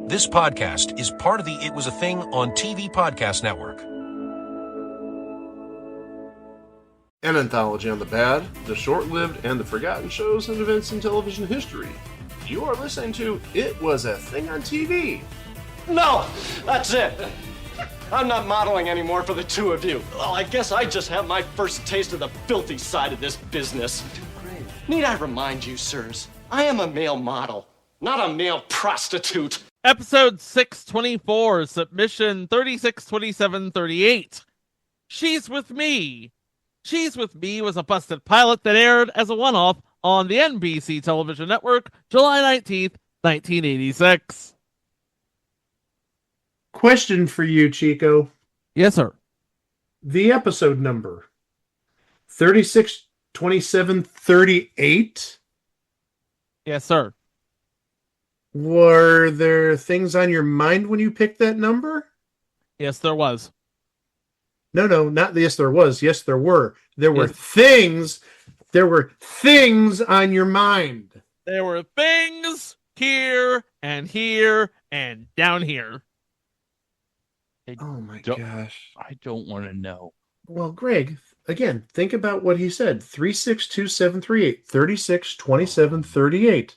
This podcast is part of the It Was a Thing on TV podcast network. An anthology on the bad, the short-lived, and the forgotten shows and events in television history. You are listening to It Was a Thing on TV. No, that's it. I'm not modeling anymore for the two of you. Well, I guess I just have my first taste of the filthy side of this business. Need I remind you, sirs, I am a male model, not a male prostitute. Episode 624, submission 362738. She's With Me. She's With Me was a busted pilot that aired as a one-off on the NBC television network July 19th, 1986. Question for you, Chico. Yes, sir. The episode number 36, 27, 38. Yes, sir. Were there things on your mind when you picked that number? Yes, there was. No, not yes, there was. Yes, there were. There were Yes. things. There were things on your mind. There were things here and down here. Oh my Don't- gosh. I don't want to know. Well, Greg, again, think about what he said. 362738, 36, 27, 38.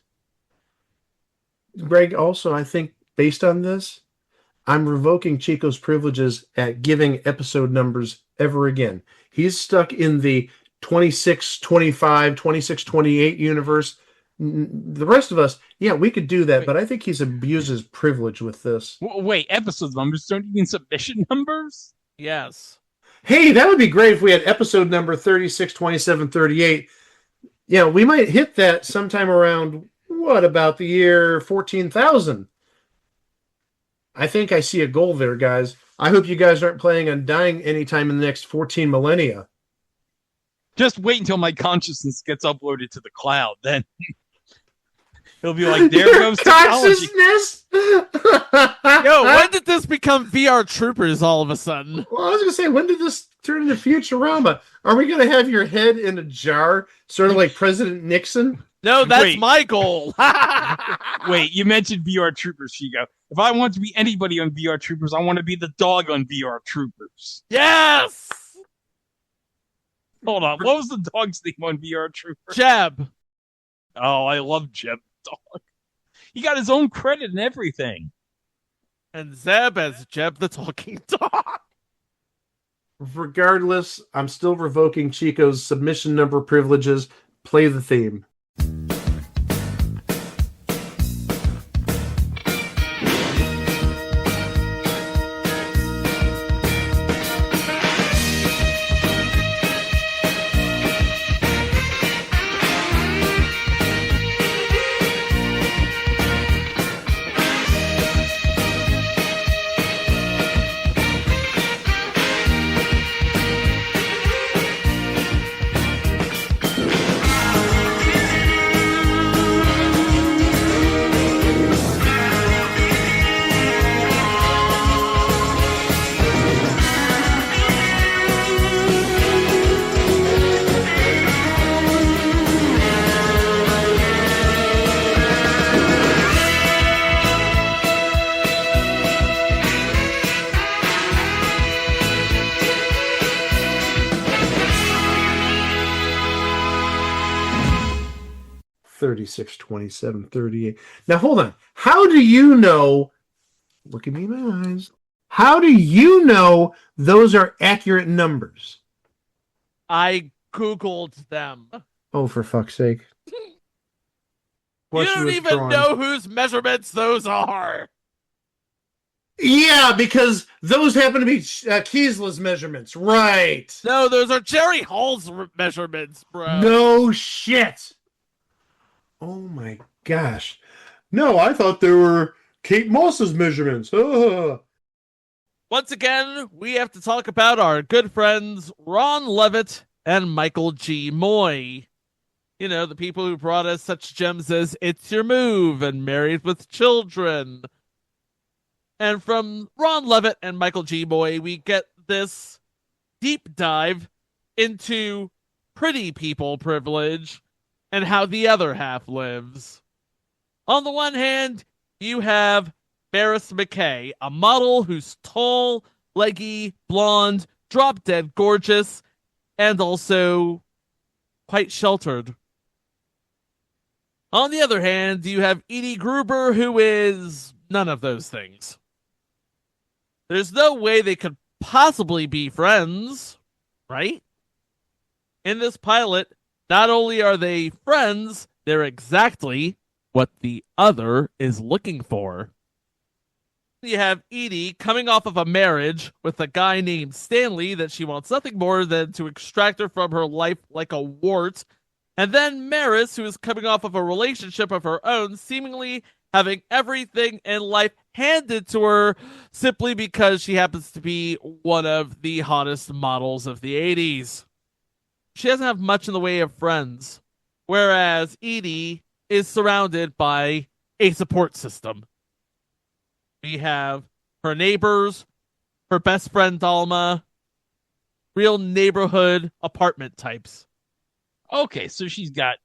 Greg, also, I think based on this, I'm revoking Chico's privileges at giving episode numbers ever again. He's stuck in the 26, 25, 26, 28 universe. The rest of us, yeah, we could do that, but I think he's abused his privilege with this. Wait, episode numbers? Don't you mean submission numbers? Yes. Hey, that would be great if we had episode number 36, 27, 38. Yeah, we might hit that sometime around, what, about the year 14,000? I think I see a goal there, guys. I hope you guys aren't planning on dying anytime in the next 14 millennia. Just wait until my consciousness gets uploaded to the cloud. Then he'll be like, there Your goes technology. consciousness? Yo, when did this become VR Troopers all of a sudden? Well, I was going to say, when did this turn into Futurama? Are we going to have your head in a jar, sort of like President Nixon? No, that's Wait. my goal. Wait, you mentioned VR Troopers, Chico. If I want to be anybody on VR Troopers, I want to be the dog on VR Troopers. Yes! Hold on, what was the dog's name on VR Troopers? Jeb. Oh, I love Jeb the dog. He got his own credit and everything. And Zeb as Jeb the talking dog. Regardless, I'm still revoking Chico's submission number privileges. Play the theme. Thirty-six, 27, 38. Now, hold on. How do you know? Look at me in my eyes. How do you know those are accurate numbers? I Googled them. Oh, for fuck's sake. You Question don't even withdrawn. know whose measurements those are. Yeah, because those happen to be Kiesla's measurements. Right. No, those are Jerry Hall's measurements, bro. No shit. Oh my gosh. No, I thought they were Kate Moss's measurements. Once again, we have to talk about our good friends Ron Levitt and Michael G. Moy. You know, the people who brought us such gems as It's Your Move and Married with Children. And from Ron Levitt and Michael G. Moy, we get this deep dive into pretty people privilege and how the other half lives. On the one hand, you have Maris McKay, a model who's tall, leggy, blonde, drop dead gorgeous, and also quite sheltered. On the other hand, you have Edie Gruber, who is none of those things. There's no way they could possibly be friends, right? In this pilot, not only are they friends, they're exactly what the other is looking for. You have Edie coming off of a marriage with a guy named Stanley that she wants nothing more than to extract her from her life like a wart. And then Maris, who is coming off of a relationship of her own, seemingly having everything in life handed to her simply because she happens to be one of the hottest models of the 80s. She doesn't have much in the way of friends, whereas Edie is surrounded by a support system. We have her neighbors, her best friend Dalma, real neighborhood apartment types. Okay, so she's got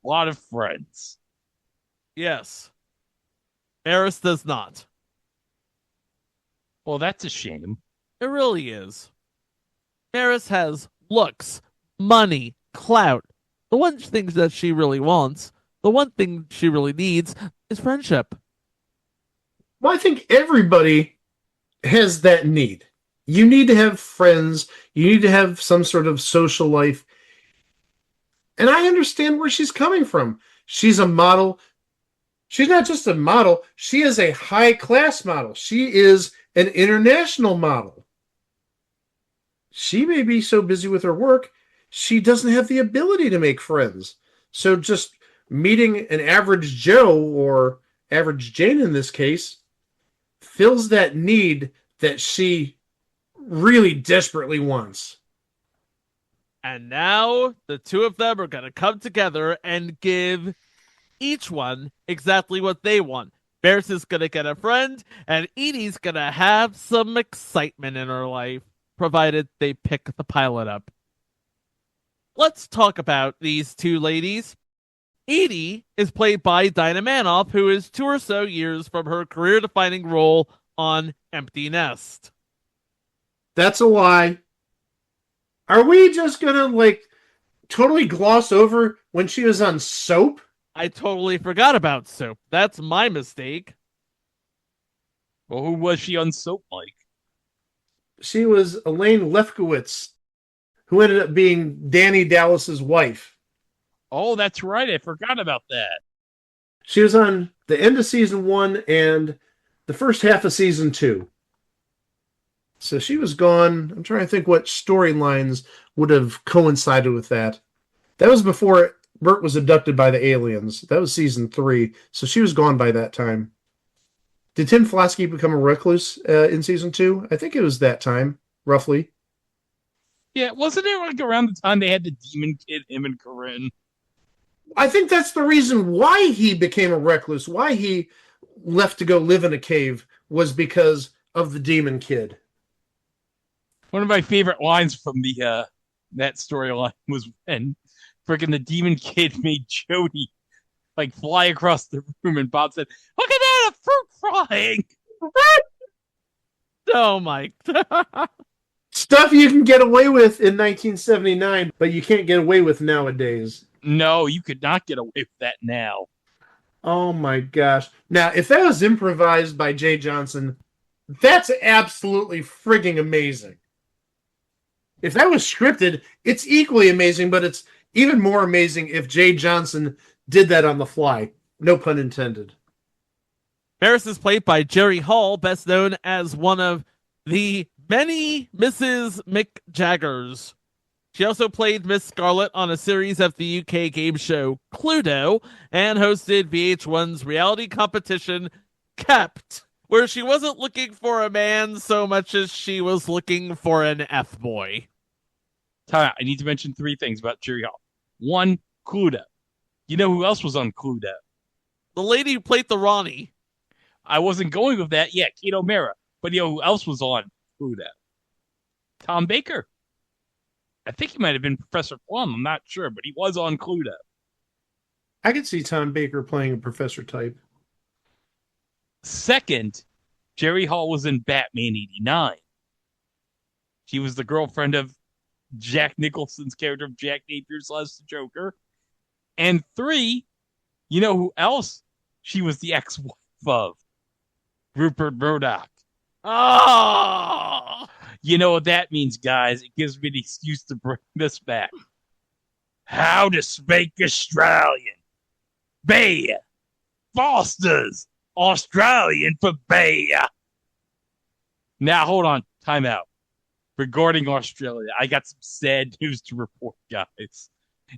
a lot of friends. Yes. Maris does not. Well, that's a shame. It really is. Maris has looks, money, clout. The one thing that she really wants, the one thing she really needs, is friendship. Well, I think everybody has that need. You need to have friends. You need to have some sort of social life. And I understand where she's coming from. She's a model. She's not just a model. She is a high-class model. She is an international model. She may be so busy with her work, she doesn't have the ability to make friends. So just meeting an average Joe, or average Jane in this case, fills that need that she really desperately wants. And now the two of them are going to come together and give each one exactly what they want. Maris is going to get a friend, and Edie's going to have some excitement in her life, provided they pick the pilot up. Let's talk about these two ladies. Edie is played by Dinah Manoff, who is 2 or so years from her career-defining role on Empty Nest. That's a lie. Are we just gonna totally gloss over when she was on Soap? I totally forgot about Soap. That's my mistake. Well, who was she on Soap like? She was Elaine Lefkowitz, who ended up being Danny Dallas's wife. Oh, that's right. I forgot about that. She was on the end of season 1 and the first half of season 2. So she was gone. I'm trying to think what storylines would have coincided with that. That was before Bert was abducted by the aliens. That was season 3. So she was gone by that time. Did Tim Flasky become a recluse in season 2? I think it was that time, roughly. Yeah, wasn't it around the time they had the Demon Kid, him and Corinne? I think that's the reason why he became a recluse, why he left to go live in a cave, was because of the Demon Kid. One of my favorite lines from the that storyline was when freaking the Demon Kid made Jody fly across the room, and Bob said, "Look at that, a fruit flying!" Oh my. Stuff you can get away with in 1979, but you can't get away with nowadays. No, you could not get away with that now. Oh my gosh. Now, if that was improvised by Jay Johnson, that's absolutely frigging amazing. If that was scripted, it's equally amazing, but it's even more amazing if Jay Johnson did that on the fly. No pun intended. Maris is played by Jerry Hall, best known as one of the many Mrs. McJaggers. She also played Miss Scarlet on a series of the UK game show Cluedo and hosted VH1's reality competition Kept, where she wasn't looking for a man so much as she was looking for an F-boy. I need to mention 3 things about Jerry Hall. 1, Cluedo. You know who else was on Cluedo? The lady who played the Ronnie. I wasn't going with that yet, Kate O'Mara. But you know who else was on Cluedo? Tom Baker. I think he might have been Professor Plum. I'm not sure, but he was on Cluedo. I could see Tom Baker playing a professor type. Second, Jerry Hall was in Batman 89. She was the girlfriend of Jack Nicholson's character of Jack Napier's the Joker. And 3, you know who else she was the ex-wife of? Rupert Murdoch. Oh! You know what that means, guys? It gives me an excuse to bring this back. How to speak Australian. Bay. Foster's. Australian for Bay. Now, hold on. Time out. Regarding Australia, I got some sad news to report, guys.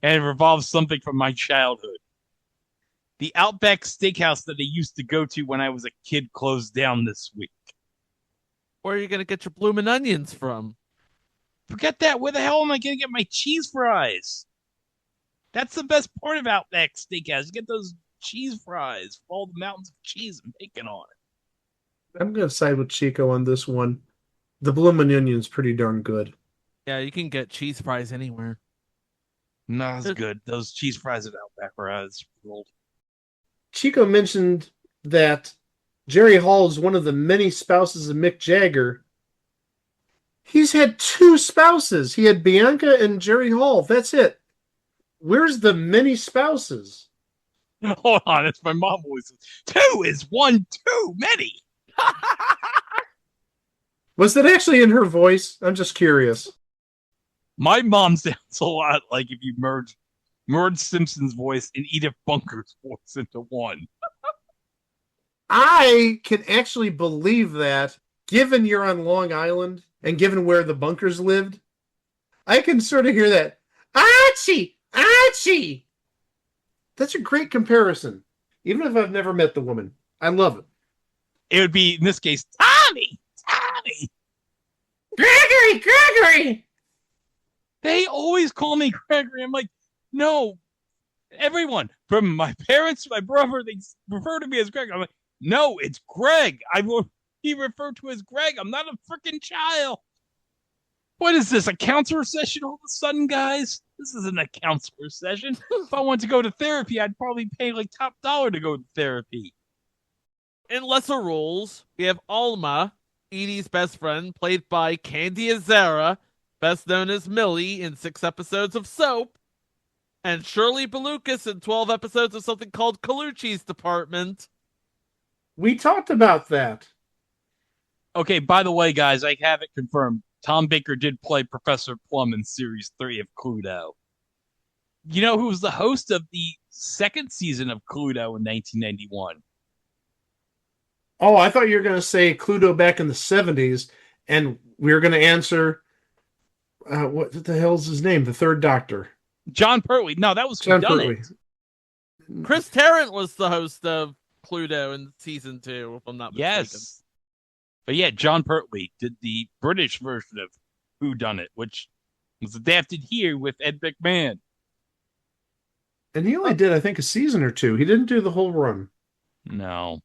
And it revolves something from my childhood. The Outback Steakhouse that I used to go to when I was a kid closed down this week. Where are you going to get your bloomin' onions from? Forget that. Where the hell am I going to get my cheese fries? That's the best part of Outback Steakhouse. You get those cheese fries with all the mountains of cheese and bacon on it. I'm going to side with Chico on this one. The bloomin' onion's pretty darn good. Yeah, you can get cheese fries anywhere. Not as good. Those cheese fries at Outback are as rolled. Chico mentioned that Jerry Hall is one of the many spouses of Mick Jagger. He's had 2 spouses. He had Bianca and Jerry Hall. That's it. Where's the many spouses? Hold on, it's my mom always says. 2 is one too many. Was that actually in her voice? I'm just curious. My mom sounds a lot like if you merge Simpson's voice and Edith Bunker's voice into one. I can actually believe that, given you're on Long Island and given where the Bunkers lived. I can sort of hear that. Archie! Archie! That's a great comparison. Even if I've never met the woman. I love it. It would be, in this case, Tommy! Tommy! Gregory! They always call me Gregory. I'm like, no. Everyone, from my parents to my brother, they refer to me as Greg. I'm like, no, it's Greg. I will be referred to as Greg. I'm not a freaking child. What is this, a counselor session all of a sudden, guys? This isn't a counselor session. If I wanted to go to therapy, I'd probably pay like top dollar to go to therapy. In lesser roles, we have Alma, Edie's best friend, played by Candy Azara, best known as Millie in 6 episodes of Soap, and Shirley Belucas in 12 episodes of something called Colucci's Department. We talked about that. Okay, by the way, guys, I have it confirmed. Tom Baker did play Professor Plum in Series 3 of Cluedo. You know who was the host of the 2nd season of Cluedo in 1991? Oh, I thought you were going to say Cluedo back in the 70s, and we were going to answer, what the hell's his name? The Third Doctor. John Pertwee. No, that was John Whodunit. Pertwee. Chris Tarrant was the host of Cluedo in season 2, if I'm not mistaken. Yes. But yeah, John Pertwee did the British version of Whodunit, which was adapted here with Ed McMahon. And he only did, I think, a season or 2. He didn't do the whole run. No.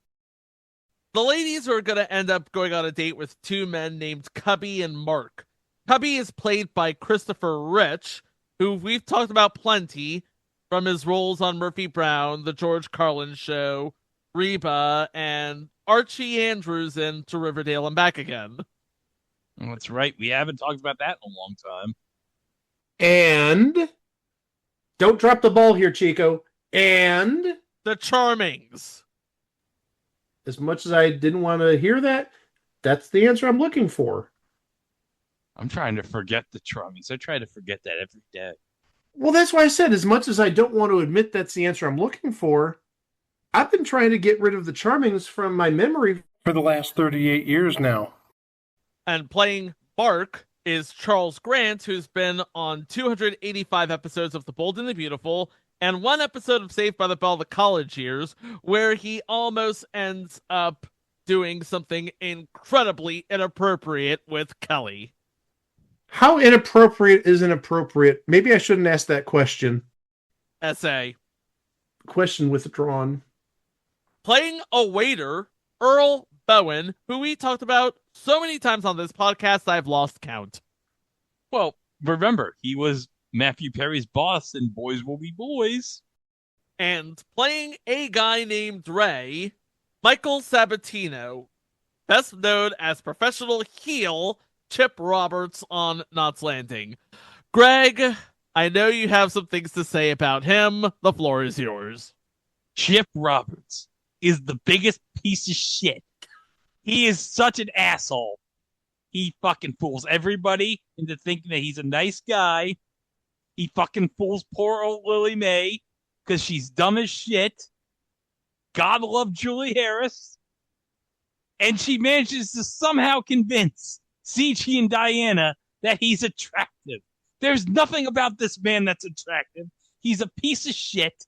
The ladies are going to end up going on a date with 2 men named Cubby and Mark. Cubby is played by Christopher Rich, who we've talked about plenty from his roles on Murphy Brown, The George Carlin Show, Reba, and Archie Andrews in To Riverdale and Back Again. Well, that's right. We haven't talked about that in a long time. And don't drop the ball here, Chico. And The Charmings. as much as I didn't want to hear that, that's the answer I'm looking for. I'm trying to forget the Charmings. I try to forget that every day. Well, that's why I said, as much as I don't want to admit that's the answer I'm looking for, I've been trying to get rid of the Charmings from my memory for the last 38 years now. And playing Bark is Charles Grant, who's been on 285 episodes of The Bold and the Beautiful and 1 episode of Saved by the Bell, The College Years, where he almost ends up doing something incredibly inappropriate with Kelly. How inappropriate is inappropriate? Maybe I shouldn't ask that question. Essay. Question withdrawn. Playing a waiter, Earl Bowen, who we talked about so many times on this podcast, I've lost count. Well, remember, he was Matthew Perry's boss in Boys Will Be Boys. And playing a guy named Ray, Michael Sabatino, best known as professional heel Chip Roberts on Knots Landing. Greg, I know you have some things to say about him. The floor is yours. Chip Roberts is the biggest piece of shit. He is such an asshole. He fucking fools everybody into thinking that he's a nice guy. He fucking fools poor old Lily Mae because she's dumb as shit. God love Julie Harris. And she manages to somehow convince CG and Diana that he's attractive. There's nothing about this man that's attractive. He's a piece of shit.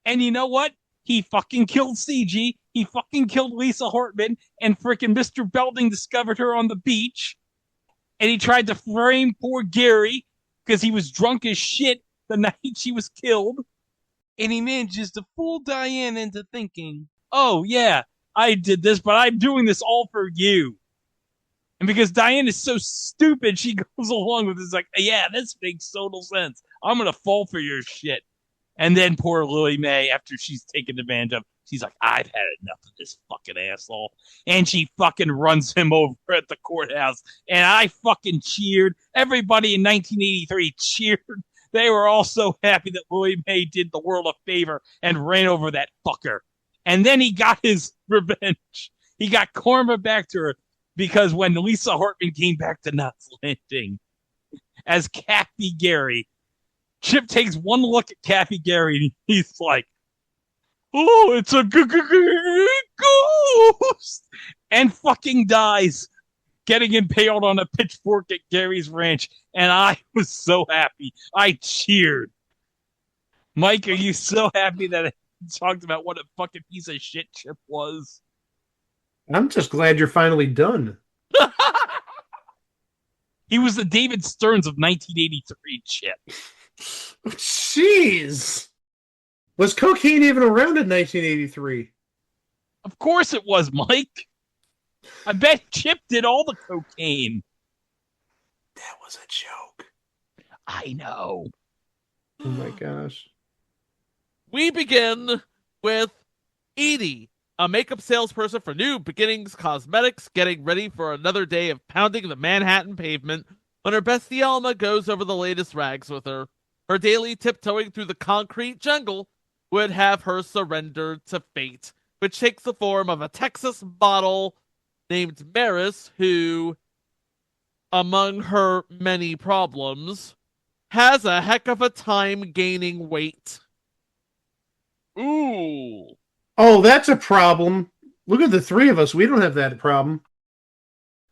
And you know what? He fucking killed CG. He fucking killed Lisa Hortman. And freaking Mr. Belding discovered her on the beach. And he tried to frame poor Gary because he was drunk as shit the night she was killed. And he manages to fool Diane into thinking, oh, yeah, I did this, but I'm doing this all for you. And because Diane is so stupid, she goes along with this like, yeah, this makes total sense. I'm going to fall for your shit. And then poor Lily Mae, after she's taken advantage of, she's like, I've had enough of this fucking asshole. And she fucking runs him over at the courthouse. And I fucking cheered. Everybody in 1983 cheered. They were all so happy that Lily Mae did the world a favor and ran over that fucker. And then he got his revenge. He got karma back to her because when Lisa Hartman came back to Knots Landing as Kathy Gary, Chip takes one look at Kathy Gary and he's like, oh, it's a ghost! And fucking dies, getting impaled on a pitchfork at Gary's ranch. And I was so happy. I cheered. Mike, are you so happy that I talked about what a fucking piece of shit Chip was? I'm just glad you're finally done. He was the David Stearns of 1983, Chip. Jeez. Was cocaine even around in 1983? Of course it was, Mike. I bet Chip did all the cocaine. That was a joke. I know. Oh my gosh. We begin with Edie, a makeup salesperson for New Beginnings Cosmetics, getting ready for another day of pounding the Manhattan pavement when her bestie Alma goes over the latest rags with her. Her daily tiptoeing through the concrete jungle would have her surrender to fate, which takes the form of a Texas model named Maris, who, among her many problems, has a heck of a time gaining weight. Ooh. Oh, that's a problem. Look at the three of us. We don't have that problem.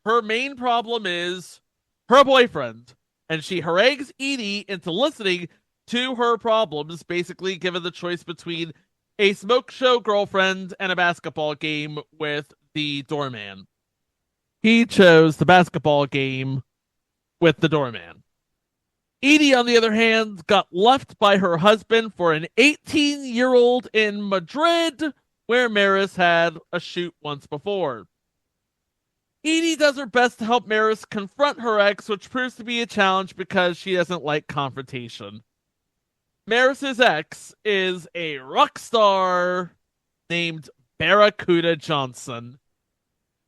Her main problem is her boyfriend, and she harangues Edie into listening to her problems, basically given the choice between a smoke show girlfriend and a basketball game with the doorman. He chose the basketball game with the doorman. Edie, on the other hand, got left by her husband for an 18-year-old in Madrid, where Maris had a shoot once before. Edie does her best to help Maris confront her ex, which proves to be a challenge because she doesn't like confrontation. Maris's ex is a rock star named Barracuda Johnson.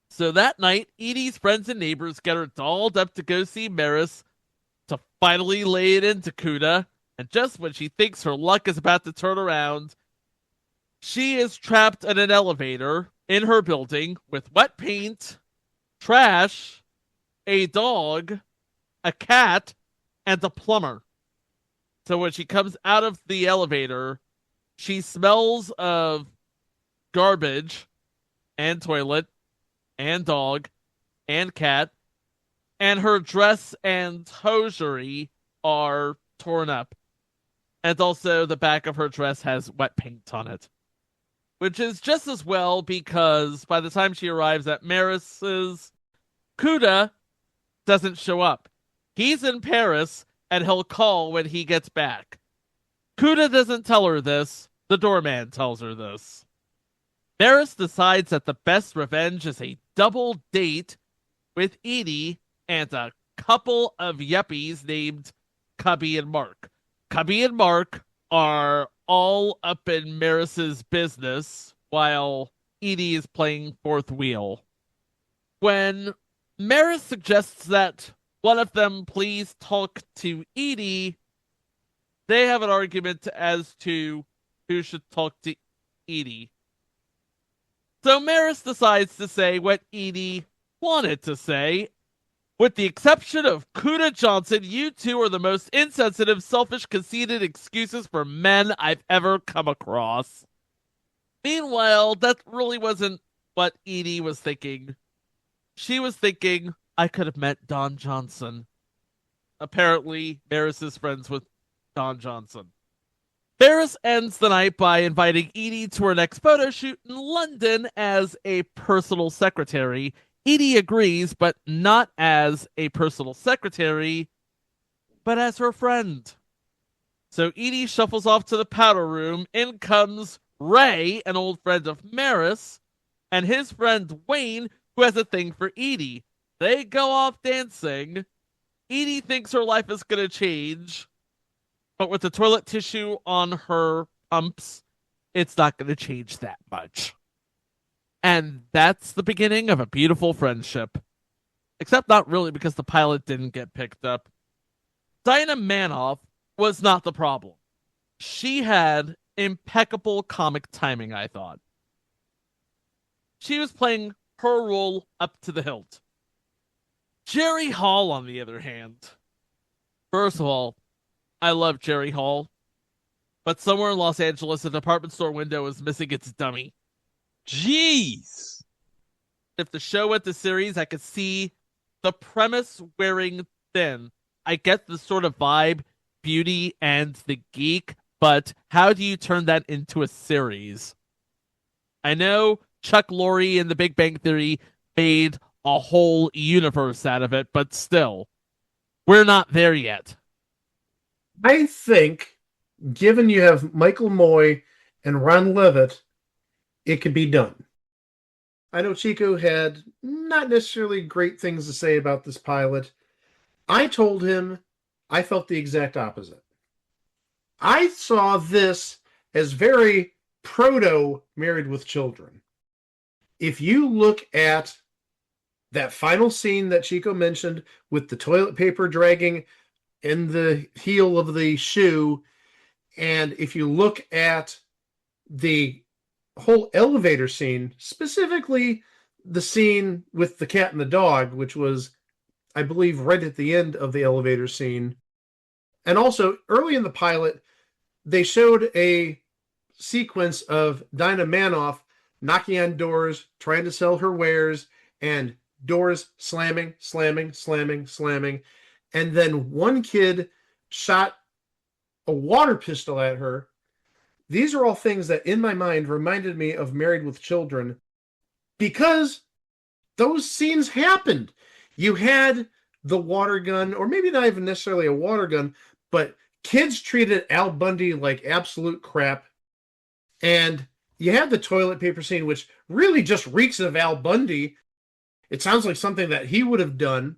So that night, Edie's friends and neighbors get her dolled up to go see Maris to finally lay it into Cuda, and just when she thinks her luck is about to turn around, she is trapped in an elevator in her building with wet paint, trash, a dog, a cat, and a plumber. So when she comes out of the elevator, she smells of garbage and toilet and dog and cat, and her dress and hosiery are torn up. And also the back of her dress has wet paint on it. Which is just as well because by the time she arrives at Maris's, Cuda doesn't show up. He's in Paris and he'll call when he gets back. Cuda doesn't tell her this. The doorman tells her this. Maris decides that the best revenge is a double date with Edie and a couple of yuppies named Cubby and Mark. Cubby and Mark are all up in Maris's business while Edie is playing fourth wheel. When Maris suggests that one of them please talk to Edie, they have an argument as to who should talk to Edie. So Maris decides to say what Edie wanted to say. With the exception of Kuda Johnson, you two are the most insensitive, selfish, conceited excuses for men I've ever come across. Meanwhile, that really wasn't what Edie was thinking. She was thinking, I could have met Don Johnson. Apparently, Maris is friends with Don Johnson. Maris ends the night by inviting Edie to her next photo shoot in London as a personal secretary. Edie agrees, but not as a personal secretary, but as her friend. So Edie shuffles off to the powder room. In comes Ray, an old friend of Maris, and his friend Wayne, who has a thing for Edie. They go off dancing. Edie thinks her life is going to change, but with the toilet tissue on her pumps, it's not going to change that much. And that's the beginning of a beautiful friendship. Except not really, because the pilot didn't get picked up. Dinah Manoff was not the problem. She had impeccable comic timing, I thought. She was playing her role up to the hilt. Jerry Hall, on the other hand. First of all, I love Jerry Hall. But somewhere in Los Angeles, a department store window is missing its dummy. Jeez. If the show went to series, I could see the premise wearing thin. I get the sort of vibe, beauty, and the geek, but how do you turn that into a series? I know Chuck Lorre and The Big Bang Theory made a whole universe out of it, but still, we're not there yet. I think, given you have Michael Moy and Ron Levitt, it could be done. I know Chico had not necessarily great things to say about this pilot. I told him I felt the exact opposite. I saw this as very proto Married with Children. If you look at that final scene that Chico mentioned with the toilet paper dragging in the heel of the shoe, and if you look at the whole elevator scene, specifically the scene with the cat and the dog, which was, I believe, right at the end of the elevator scene. And also, early in the pilot, they showed a sequence of Dinah Manoff knocking on doors, trying to sell her wares, and doors slamming, slamming, slamming, slamming. And then one kid shot a water pistol at her. These are all things that, in my mind, reminded me of Married with Children because those scenes happened. You had the water gun, or maybe not even necessarily a water gun, but kids treated Al Bundy like absolute crap. And you had the toilet paper scene, which really just reeks of Al Bundy. It sounds like something that he would have done.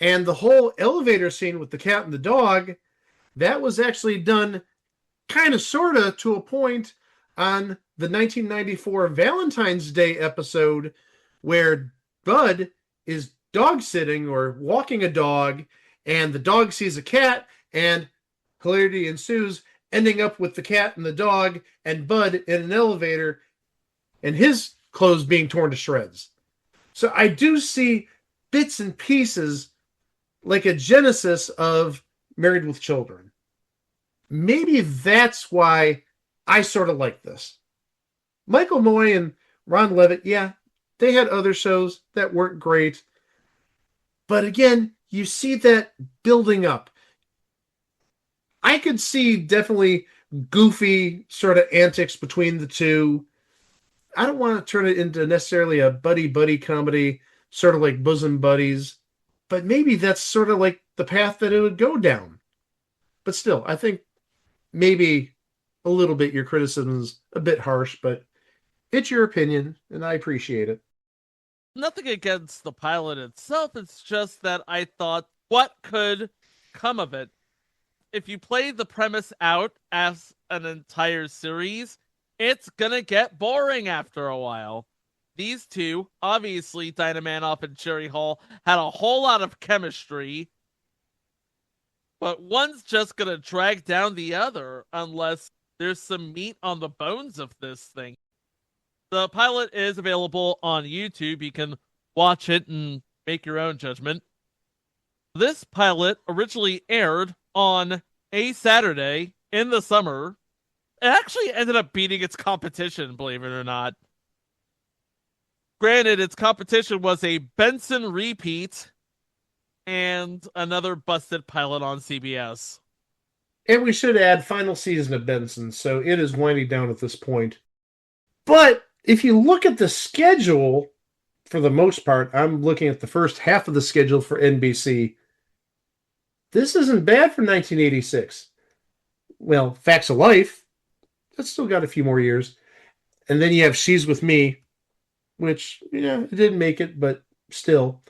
And the whole elevator scene with the cat and the dog, that was actually done kind of sort of to a point on the 1994 Valentine's Day episode where Bud is dog sitting or walking a dog, and the dog sees a cat, and hilarity ensues, ending up with the cat and the dog and Bud in an elevator and his clothes being torn to shreds. So I do see bits and pieces like a genesis of Married with Children. Maybe that's why I sort of like this. Michael Moy and Ron Levitt, yeah, they had other shows that weren't great. But again, you see that building up. I could see definitely goofy sort of antics between the two. I don't want to turn it into necessarily a buddy-buddy comedy, sort of like Bosom Buddies. But maybe that's sort of like the path that it would go down. But still, I think maybe a little bit your criticism's a bit harsh, but it's your opinion, and I appreciate it. Nothing against the pilot itself, it's just that I thought, what could come of it? If you play the premise out as an entire series, it's gonna get boring after a while. these two, obviously Dinah Manoff and Jerry Hall, had a whole lot of chemistry, but one's just gonna drag down the other unless there's some meat on the bones of this thing. The pilot is available on YouTube. You can watch it and make your own judgment. This pilot originally aired on a Saturday in the summer. It actually ended up beating its competition, believe it or not. Granted, its competition was a Benson repeat and another busted pilot on CBS. And we should add final season of Benson, so it is winding down at this point. But if you look at the schedule, for the most part, I'm looking at the first half of the schedule for NBC. This isn't bad for 1986. Well, Facts of Life, that's still got a few more years. And then you have She's With Me, which, yeah, it didn't make it, but still.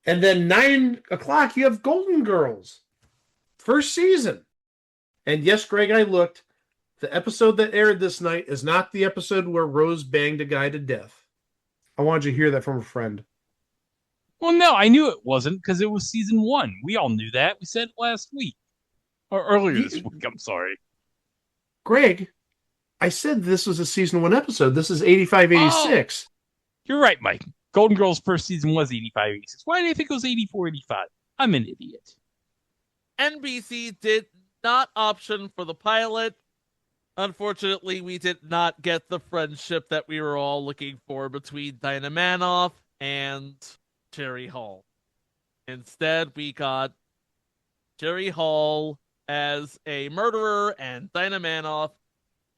And then 9 o'clock, you have Golden Girls. First season. And yes, Greg, I looked. The episode that aired this night is not the episode where Rose banged a guy to death. I wanted you to hear that from a friend. Well, no, I knew it wasn't because it was season 1. We all knew that. We said it last week. Or earlier this week, I'm sorry. Greg, I said this was a season 1 episode. This is 85-86. Oh, you're right, Mike. Golden Girls' first season was 85-86. Why did I think it was 84-85? I'm an idiot. NBC did not option for the pilot. Unfortunately, we did not get the friendship that we were all looking for between Dinah Manoff and Jerry Hall. Instead, we got Jerry Hall as a murderer and Dinah Manoff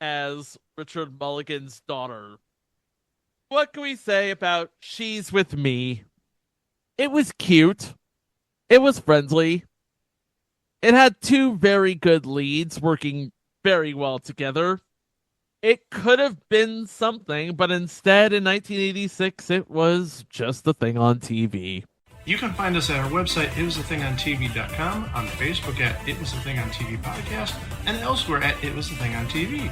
as Richard Mulligan's daughter. What can we say about She's With Me? It was cute. It was friendly. It had 2 very good leads working very well together. It could have been something, but instead in 1986, it was just a thing on TV. You can find us at our website, itwasathingontv.com, on Facebook at It Was a Thing on TV Podcast, and elsewhere at It Was a Thing on TV.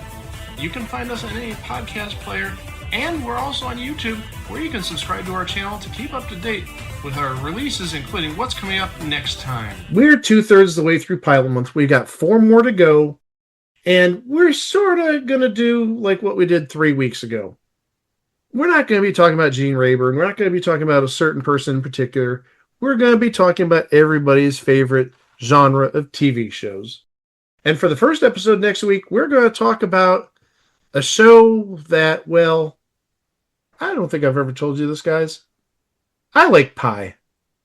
You can find us on any podcast player, and we're also on YouTube, where you can subscribe to our channel to keep up to date with our releases, including what's coming up next time. We're 2/3 the way through Pilot Month. We got 4 more to go, and we're sort of going to do like what we did 3 weeks ago. We're not going to be talking about Gene Rayburn. We're not going to be talking about a certain person in particular. We're going to be talking about everybody's favorite genre of TV shows. And for the first episode next week, we're going to talk about a show that, well, I don't think I've ever told you this, guys. I like pie.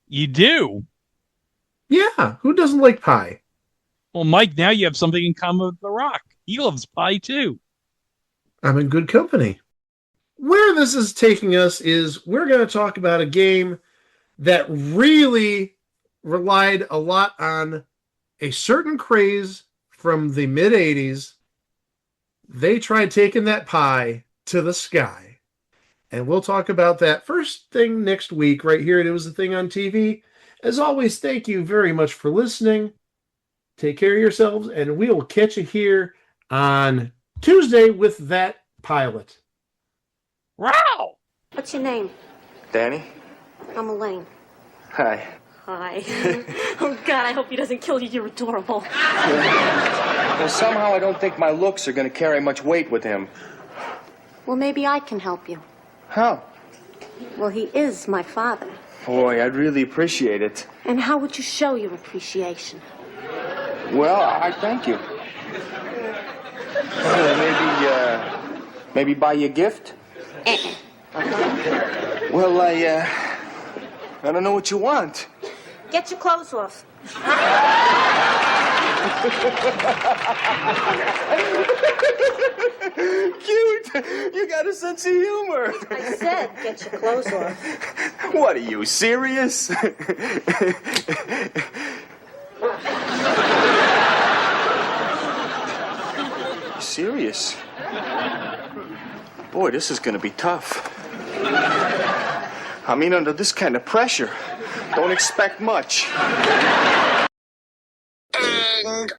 You do? Yeah, who doesn't like pie? Well, Mike, now you have something in common with The Rock. He loves pie, too. I'm in good company. Where this is taking us is we're going to talk about a game that really relied a lot on a certain craze from the mid-'80s. They tried taking that pie to the sky. And we'll talk about that first thing next week right here at It Was a Thing on TV. As always, thank you very much for listening. Take care of yourselves, and we will catch you here on Tuesday with that pilot. Wow! What's your name? Danny? I'm Elaine. Hi. Hi. Oh, God, I hope he doesn't kill you. You're adorable. Well, somehow I don't think my looks are going to carry much weight with him. Well, maybe I can help you. How? Well, he is my father. Boy, I'd really appreciate it. And how would you show your appreciation? Well, I thank you. Maybe buy you a gift? Well, I don't know what you want. Get your clothes off. Cute! You got a sense of humor. I said get your clothes off. What, are you serious? Serious? Boy, this is gonna be tough. I mean, under this kind of pressure, don't expect much.